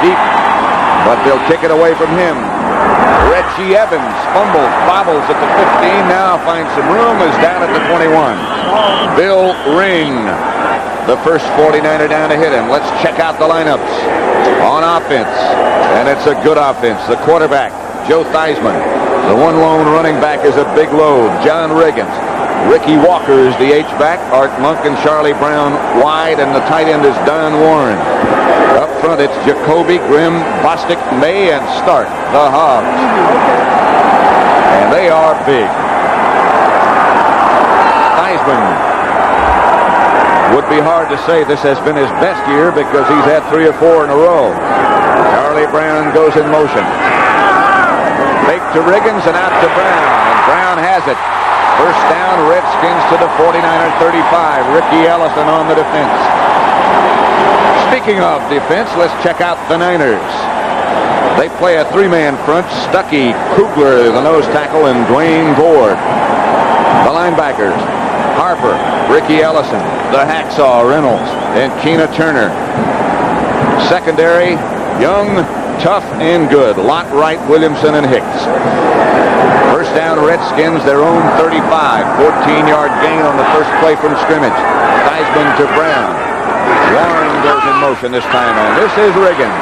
deep, but they'll kick it away from him. Reggie Evans fumbles, bobbles at the 15, now finds some room, is down at the 21. Bill Ring, the first 49er down to hit him. Let's check out the lineups on offense, and it's a good offense. The quarterback, Joe Theismann. The one lone running back is a big load, John Riggins. Ricky Walker is the H-back, Art Monk and Charlie Brown wide, and the tight end is Don Warren. Up front, it's Jacoby, Grimm, Bostic, May, and Stark, the Hogs. And they are big. Theismann would be hard to say this has been his best year because he's had 3 or 4 in a row. Charlie Brown goes in motion. Fake to Riggins and out to Brown. And Brown has it. First down, Redskins to the 49er 35. Ricky Ellison on the defense. Speaking of defense, let's check out the Niners. They play a 3-man front. Stuckey, Kugler, the nose tackle, and Dwayne Ford. The linebackers, Harper, Ricky Ellison, the hacksaw, Reynolds, and Keena Turner. Secondary, Young, tough, and good. Lott, Wright, Williamson, and Hicks. First down, Redskins, their own 35. 14-yard gain on the first play from scrimmage. Theismann to Brown. Warren goes in motion this time, and this is Riggins.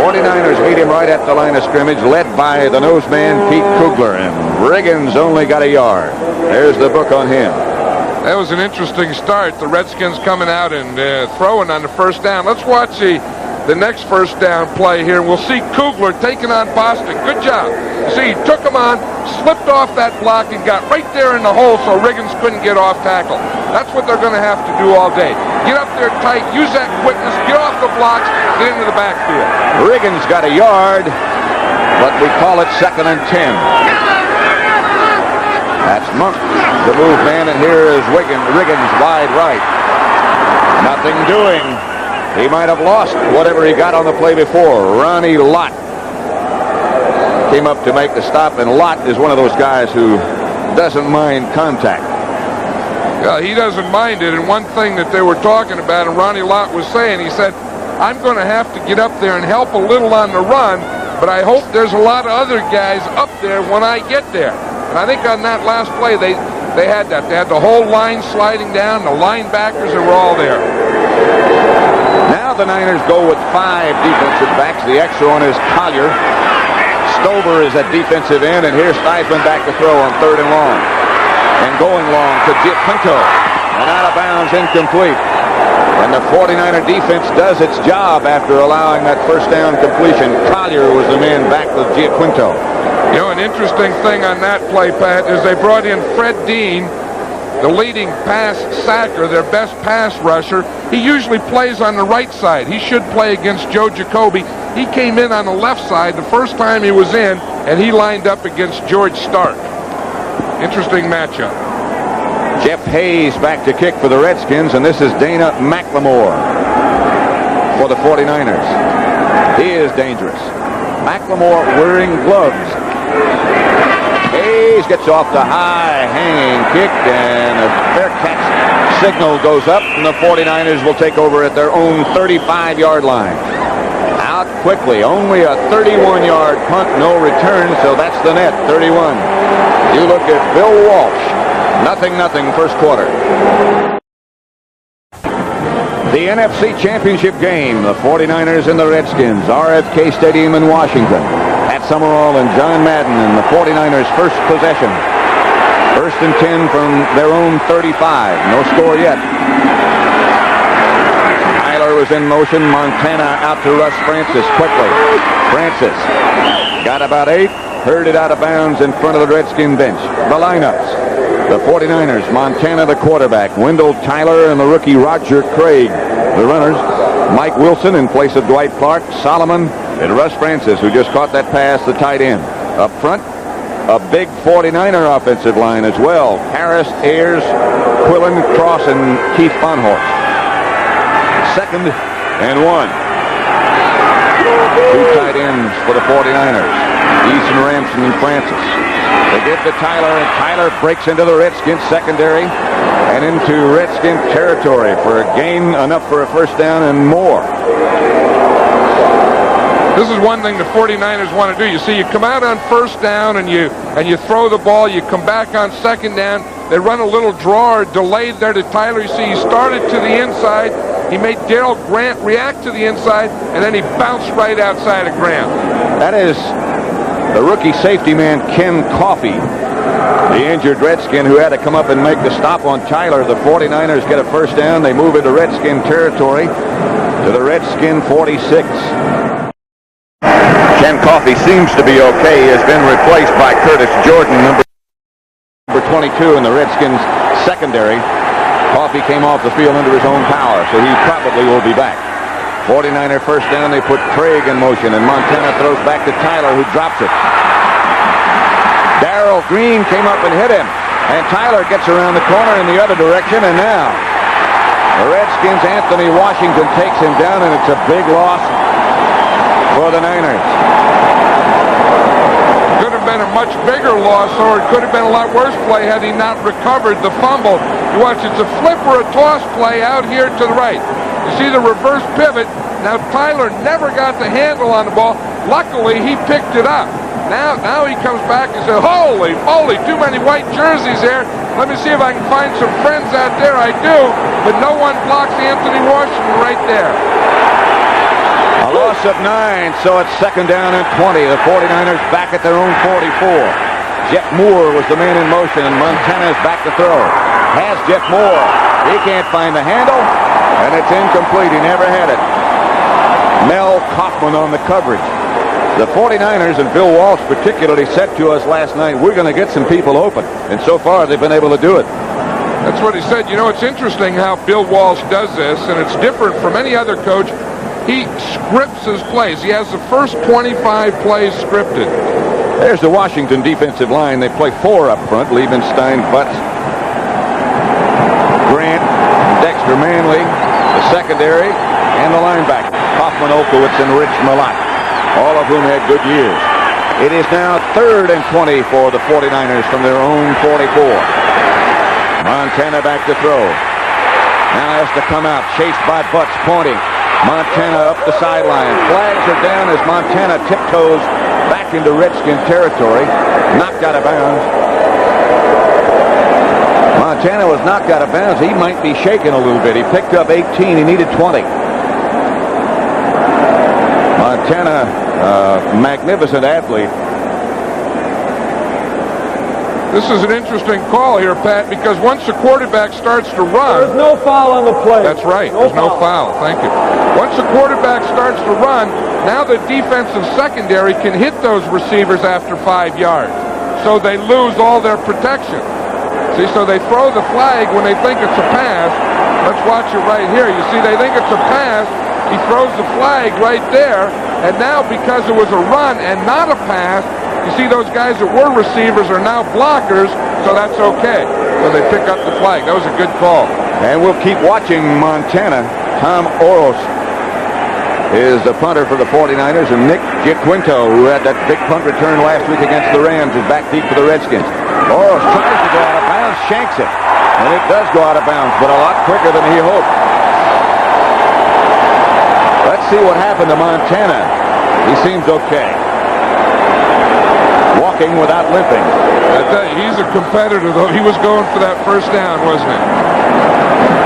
49ers meet him right at the line of scrimmage, led by the noseman Pete Kugler, and Riggins only got a yard. There's the book on him. That was an interesting start. The Redskins coming out and throwing on the first down. Let's watch the next first down play here. We'll see Kugler taking on Bostic. Good job. See, he took him on, slipped off that block, and got right there in the hole so Riggins couldn't get off tackle. That's what they're going to have to do all day. Get up there tight, use that quickness, get off the blocks, get into the backfield. Riggins got a yard, but we call it 2nd and 10. That's Monk, the move man, and here is Riggins wide right. Nothing doing. He might have lost whatever he got on the play before. Ronnie Lott came up to make the stop, and Lott is one of those guys who doesn't mind contact. Yeah, he doesn't mind it, and one thing that they were talking about, and Ronnie Lott was saying, he said, I'm going to have to get up there and help a little on the run, but I hope there's a lot of other guys up there when I get there. And I think on that last play, they had that. They had the whole line sliding down, the linebackers that were all there. Now the Niners go with 5 defensive backs. The extra one is Collier. Stover is at defensive end, and here's Theismann back to throw on 3rd and long. And going long to Giaquinto. And out of bounds, incomplete. And the 49er defense does its job after allowing that first down completion. Collier was the man back with Giaquinto. You know, an interesting thing on that play, Pat, is they brought in Fred Dean, the leading pass sacker, their best pass rusher. He usually plays on the right side. He should play against Joe Jacoby. He came in on the left side the first time he was in, and he lined up against George Stark. Interesting matchup. Jeff Hayes back to kick for the Redskins, and this is Dana McLemore for the 49ers. He is dangerous. McLemore wearing gloves. Hayes gets off the high hanging kick, and a fair catch signal goes up, and the 49ers will take over at their own 35-yard line. Out quickly, only a 31-yard punt, no return, so that's the net, 31. You look at Bill Walsh, 0-0 first quarter. The NFC Championship game, the 49ers and the Redskins, RFK Stadium in Washington. Pat Summerall and John Madden in the 49ers' first possession. 1st and 10 from their own 35. No score yet. Tyler was in motion. Montana out to Russ Francis quickly. Francis got about 8. Heard it out of bounds in front of the Redskin bench. The lineups. The 49ers, Montana the quarterback, Wendell Tyler and the rookie Roger Craig. The runners, Mike Wilson in place of Dwight Clark, Solomon, and Russ Francis, who just caught that pass, the tight end. Up front, a big 49er offensive line as well. Harris, Ayers, Quillen, Cross, and Keith Bonhorst. 2nd and 1. 2 tight ends for the 49ers. Eason, Ramson, and Francis. They give to Tyler, and Tyler breaks into the Redskins secondary and into Redskin territory for a gain enough for a first down and more. This is one thing the 49ers want to do. You see, you come out on first down and you throw the ball. You come back on second down. They run a little draw or delayed there to Tyler. You see, he started to the inside. He made Darrell Grant react to the inside, and then he bounced right outside of Grant. That is the rookie safety man, Ken Coffey, the injured Redskin who had to come up and make the stop on Tyler. The 49ers get a first down. They move into Redskin territory to the Redskin 46. Ken Coffey seems to be okay. He has been replaced by Curtis Jordan, number 22 in the Redskins secondary. Coffey came off the field under his own power, so he probably will be back. 49er first down. They put Craig in motion, and Montana throws back to Tyler, who drops it. Darrell Green came up and hit him, and Tyler gets around the corner in the other direction, and now the Redskins' Anthony Washington takes him down, and it's a big loss for the Niners. Could have been a much bigger loss, or it could have been a lot worse play had he not recovered the fumble. You watch, it's a flip or a toss play out here to the right. You see the reverse pivot. Now Tyler never got the handle on the ball. Luckily, he picked it up. Now he comes back and says, holy moly, too many white jerseys there. Let me see if I can find some friends out there. I do, but no one blocks Anthony Washington right there. A loss of 9, so it's second down and 20. The 49ers back at their own 44. Jeff Moore was the man in motion, and Montana is back to throw. Has Jeff Moore. He can't find the handle, and it's incomplete. He never had it. Mel Kaufman on the coverage. The 49ers and Bill Walsh particularly said to us last night, we're going to get some people open. And so far, they've been able to do it. That's what he said. You know, it's interesting how Bill Walsh does this, and it's different from any other coach. He scripts his plays. He has the first 25 plays scripted. There's the Washington defensive line. They play 4 up front. Liebenstein, Butts, Grant, Dexter Manley, the secondary, and the linebacker, Hoffman, Olkowitz, and Rich Malott, all of whom had good years. It is now 3rd and 20 for the 49ers from their own 44. Montana back to throw. Now has to come out, chased by Butts, pointing. Montana up the sideline. Flags are down as Montana tiptoes back into Redskin territory. Knocked out of bounds. Montana was knocked out of bounds. He might be shaken a little bit. He picked up 18. He needed 20. Montana, magnificent athlete. This is an interesting call here, Pat, because once the quarterback starts to run... There's no foul on the play. That's right. There's no foul. Thank you. Once the quarterback starts to run, now the defensive secondary can hit those receivers after 5 yards. So they lose all their protection. See, so they throw the flag when they think it's a pass. Let's watch it right here. You see, they think it's a pass. He throws the flag right there. And now, because it was a run and not a pass, you see those guys that were receivers are now blockers, so that's okay. So they pick up the flag. That was a good call. And we'll keep watching Montana. Tom Oros is the punter for the 49ers, and Nick Giaquinto, who had that big punt return last week against the Rams, is back deep for the Redskins. Oros tries to go out of bounds, shanks it. And it does go out of bounds, but a lot quicker than he hoped. Let's see what happened to Montana. He seems okay. Walking without limping. I tell you, he's a competitor, though. He was going for that first down, wasn't he?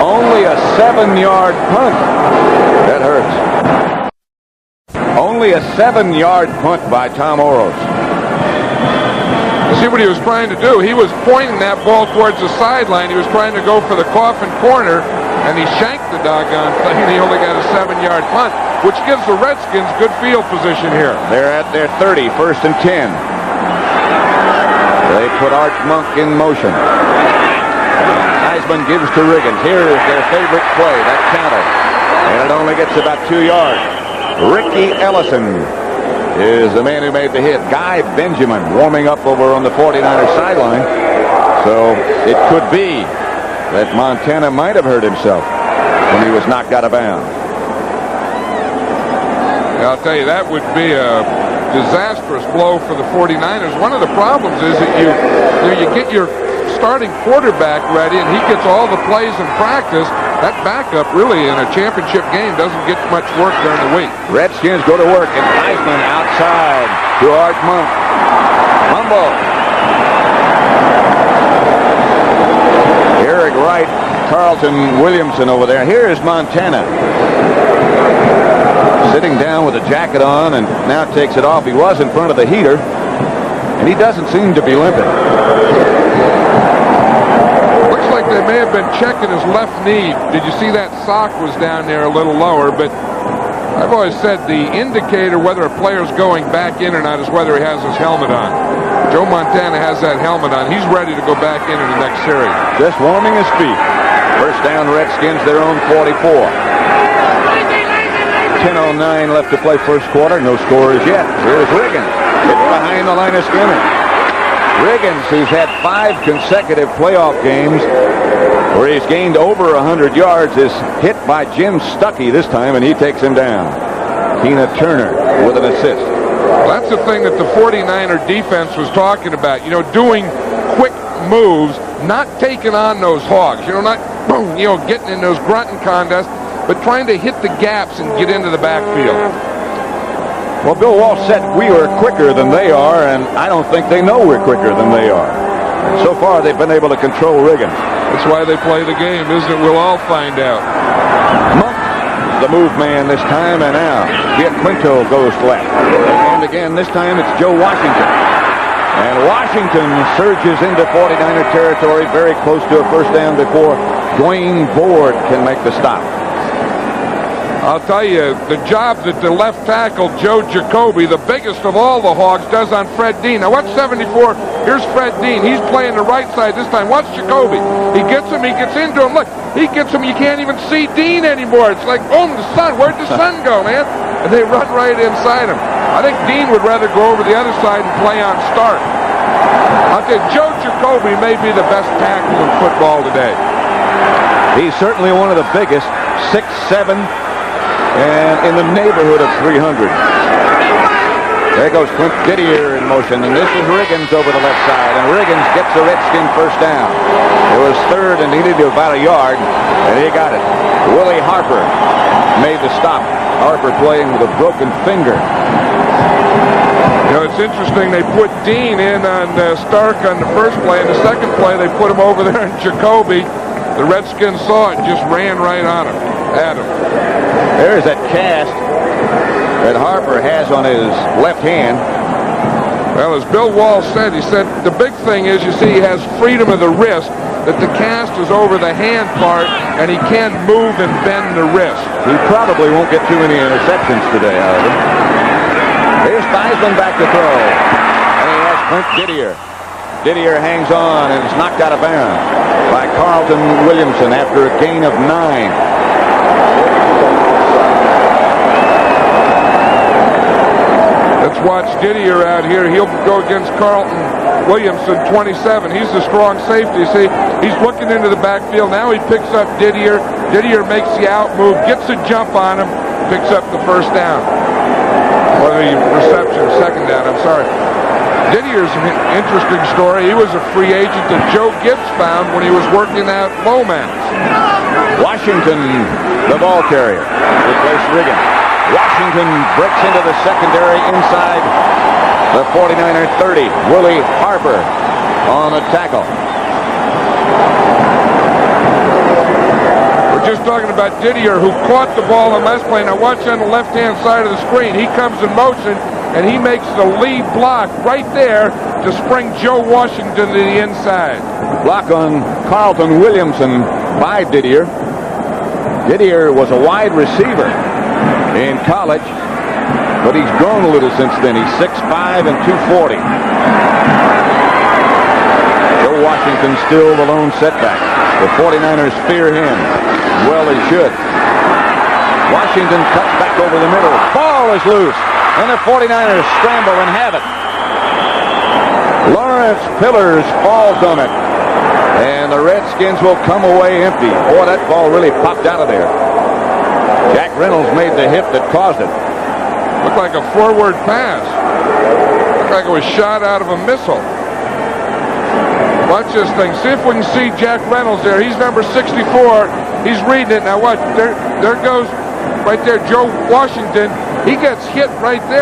Only a 7-yard punt. That hurts. Only a 7-yard punt by Tom Oros. You see what he was trying to do? He was pointing that ball towards the sideline. He was trying to go for the coffin corner, and he shanked the doggone thing, and he only got a 7-yard punt, which gives the Redskins good field position here. They're at their 30, 1st and 10. They put Art Monk in motion. Heisman gives to Riggins. Here is their favorite play, that counter. And it only gets about 2 yards. Ricky Ellison is the man who made the hit. Guy Benjamin warming up over on the 49ers sideline. So it could be that Montana might have hurt himself when he was knocked out of bounds. I'll tell you, that would be a disastrous blow for the 49ers. One of the problems is that you get your starting quarterback ready, and he gets all the plays in practice, that backup really in a championship game doesn't get much work during the week. Redskins go to work, and Theismann outside to Art Monk. Fumble. Eric Wright, Carlton Williamson over there. Here is Montana. Sitting down with a jacket on and now takes it off. He was in front of the heater, and he doesn't seem to be limping. Looks like they may have been checking his left knee. Did you see that sock was down there a little lower? But I've always said the indicator whether a player's going back in or not is whether he has his helmet on. Joe Montana has that helmet on. He's ready to go back in the next series. Just warming his feet. First down, Redskins, their own 44. 10:09 left to play first quarter. No scores yet. Here's Riggins. Hit behind the line of scrimmage. Riggins, who's had 5 consecutive playoff games where he's gained over 100 yards, is hit by Jim Stuckey this time, and he takes him down. Tina Turner with an assist. Well, that's the thing that the 49er defense was talking about. You know, doing quick moves, not taking on those hogs. You know, not boom, you know, getting in those grunting contests, but trying to hit the gaps and get into the backfield. Well, Bill Walsh said we were quicker than they are, and I don't think they know we're quicker than they are. And so far, they've been able to control Riggins. That's why they play the game, isn't it? We'll all find out. Monk, the move man this time, and now Giaquinto goes left. And again, this time it's Joe Washington. And Washington surges into 49er territory, very close to a first down before Dwayne Board can make the stop. I'll tell you, the job that the left tackle, Joe Jacoby, the biggest of all the Hogs, does on Fred Dean. Now watch 74. Here's Fred Dean. He's playing the right side this time. Watch Jacoby. He gets him. He gets into him. Look, he gets him. You can't even see Dean anymore. It's like, boom, the sun. Where'd the sun go, man? And they run right inside him. I think Dean would rather go over the other side and play on start. I'll tell you, Joe Jacoby may be the best tackle in football today. He's certainly one of the biggest, 6'7", and in the neighborhood of 300. There goes Clint Didier in motion, and this is Riggins over the left side, and Riggins gets the Redskin first down. It was third and needed about a yard, and he got it. Willie Harper made the stop. Harper playing with a broken finger. You know, it's interesting. They put Dean in on Stark on the first play, and the second play they put him over there in Jacoby. The Redskins saw it, just ran right on him, at him. There's that cast that Harper has on his left hand. Well, as Bill Walsh said, he said the big thing is, you see, he has freedom of the wrist, that the cast is over the hand part, and he can't move and bend the wrist. He probably won't get too many interceptions today, however. Here's Theismann back to throw, and he has Clint Didier. Didier hangs on and is knocked out of bounds by Carlton Williamson after a gain of 9. Let's watch Didier out here. He'll go against Carlton Williamson, 27. He's the strong safety. See, he's looking into the backfield. Now he picks up Didier. Didier makes the out move, gets a jump on him, picks up the first down. Or the reception, second down, I'm sorry. Didier's an interesting story. He was a free agent that Joe Gibbs found when he was working out Lomax. Washington, the ball carrier, replaced Riggins. Washington breaks into the secondary inside the 49er 30. Willie Harper on a tackle. We're just talking about Didier, who caught the ball on last play. Now watch on the left-hand side of the screen. He comes in motion, and he makes the lead block right there to spring Joe Washington to the inside. Block on Carlton Williamson by Didier. Didier was a wide receiver in college, but he's grown a little since then. He's 6'5" and 240. Joe Washington still the lone setback. The 49ers fear him. Well, they should. Washington cuts back over the middle. Ball is loose, and the 49ers scramble and have it. Lawrence Pillars falls on it, and the Redskins will come away empty. Boy, that ball really popped out of there. Jack Reynolds made the hit that caused it. Looked like a forward pass. Looked like it was shot out of a missile. Watch this thing. See if we can see Jack Reynolds there. He's number 64. He's reading it. Now watch. There goes right there Joe Washington. He gets hit right there.